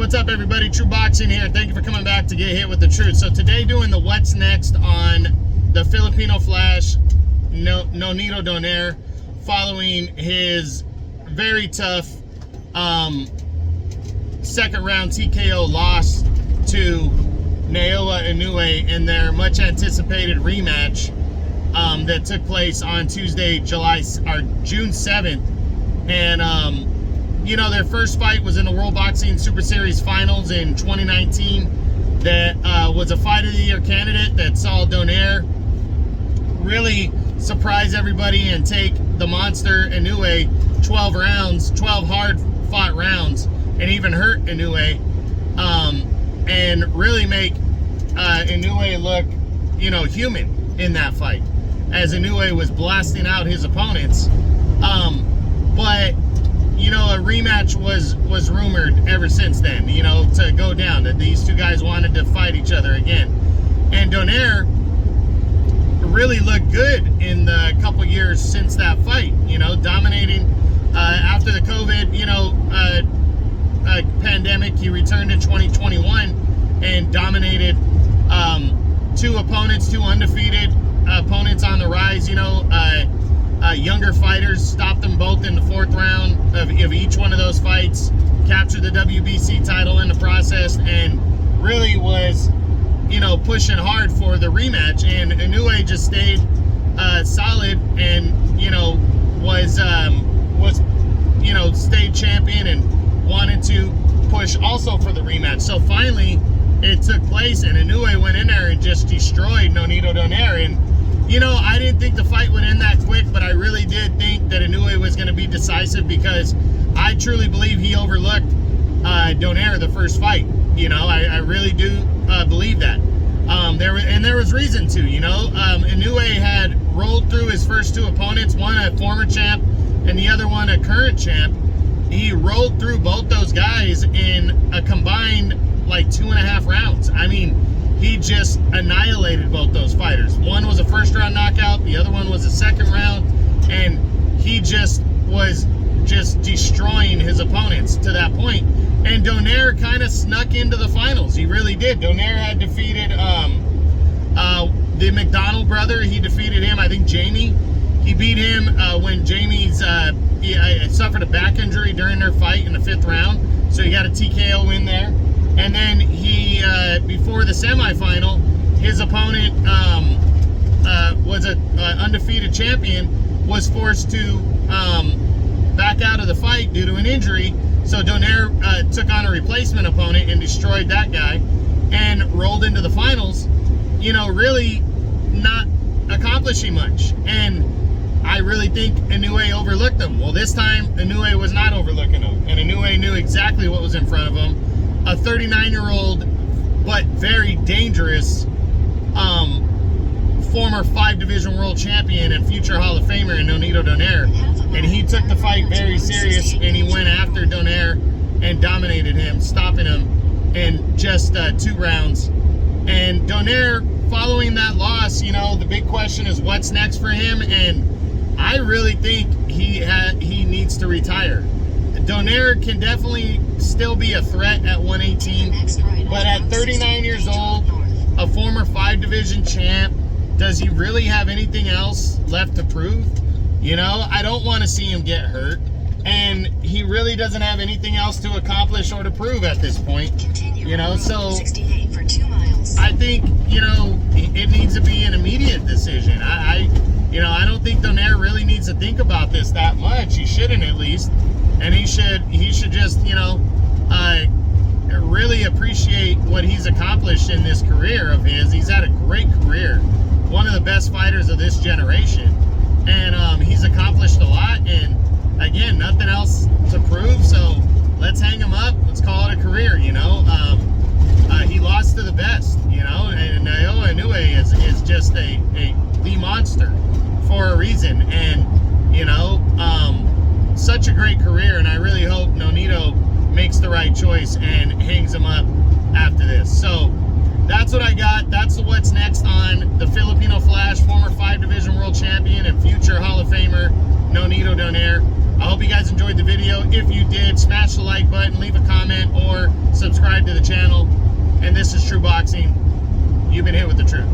what's up everybody? True Boxing here. Thank you for coming back to get hit with the truth. So today doing the what's next on the Filipino Flash, Nonito Donaire, following his very tough second round TKO loss to Nayoa Inoue in their much anticipated rematch that took place on Tuesday, June 7th. And you know, their first fight was in the World Boxing Super Series Finals in 2019. That was a Fight of the Year candidate that saw Donaire really surprise everybody and take the monster Inoue 12 rounds, 12 hard-fought rounds, and even hurt Inoue, and really make Inoue look, you know, human in that fight, as Inoue was blasting out his opponents. But you know, a rematch was rumored ever since then, you know, to go down, that these two guys wanted to fight each other again. And Donaire really looked good in the couple years since that fight, you know, dominating after the COVID, you know, pandemic. He returned in 2021 and dominated two opponents, two undefeated opponents on the rise, you know, younger fighters, stopped them both in the fourth round of each one of those fights, captured the WBC title in the process, and really was, you know, pushing hard for the rematch. And Inoue just stayed solid, and you know, was you know, stayed champion and wanted to push also for the rematch. So finally it took place, and Inoue went in there and just destroyed Nonito Donaire. And you know, I didn't think the fight would end that quick, but I really did think that Inoue was going to be decisive, because I truly believe he overlooked Donaire the first fight. You know, I really do believe that. There was reason to, you know. Inoue had rolled through his first two opponents, one a former champ and the other one a current champ. He rolled through both those guys in a combined like 2.5 rounds. I mean, he just annihilated both those fighters. One was a first round knockout, the other one was a second round, and he just was destroying his opponents to that point. And Donaire kind of snuck into the finals. He really did. Donaire had defeated the McDonald brother. He defeated him, I think Jamie. He beat him when Jamie's he suffered a back injury during their fight in the 5th round, so he got a TKO win there. And then he, before the semifinal, his opponent was an undefeated champion, was forced to back out of the fight due to an injury. So Donaire took on a replacement opponent and destroyed that guy and rolled into the finals, you know, really not accomplishing much. And I really think Inoue overlooked him. Well, this time Inoue was not overlooking him, and Inoue knew exactly what was in front of him. A 39-year-old but very dangerous former 5-division world champion and future Hall of Famer in Nonito Donaire. And he took the fight very serious, and he went after Donaire and dominated him, stopping him in just 2 rounds. And Donaire, following that loss, you know, the big question is what's next for him, and I really think he needs to retire. Donaire can definitely still be a threat at 118, but at 39 years old, a former 5-division champ, does he really have anything else left to prove? You know, I don't want to see him get hurt, and he really doesn't have anything else to accomplish or to prove at this point. You know, so I think, you know, it needs to be an immediate decision. You know, I don't think Donaire really needs to think about this that much. He shouldn't, at least. And he should just, you know, really appreciate what he's accomplished in this career of his. He's had a great career, one of the best fighters of this generation, and he's accomplished a lot. And again, nothing else to prove, so let's hang him up. Let's call it a career. You know, he lost to the best. You know, and Nayoa Inoue is just the monster for a reason. And you know, such a great career, and I really hope Nonito makes the right choice and hangs him up after this. So that's what I got. That's what's next on the Filipino Flash, former 5-division world champion and future Hall of Famer Nonito Donaire. I hope you guys enjoyed the video. If you did, smash the like button, leave a comment, or subscribe subscribe to the channel. And this is True Boxing. You've been hit with the truth.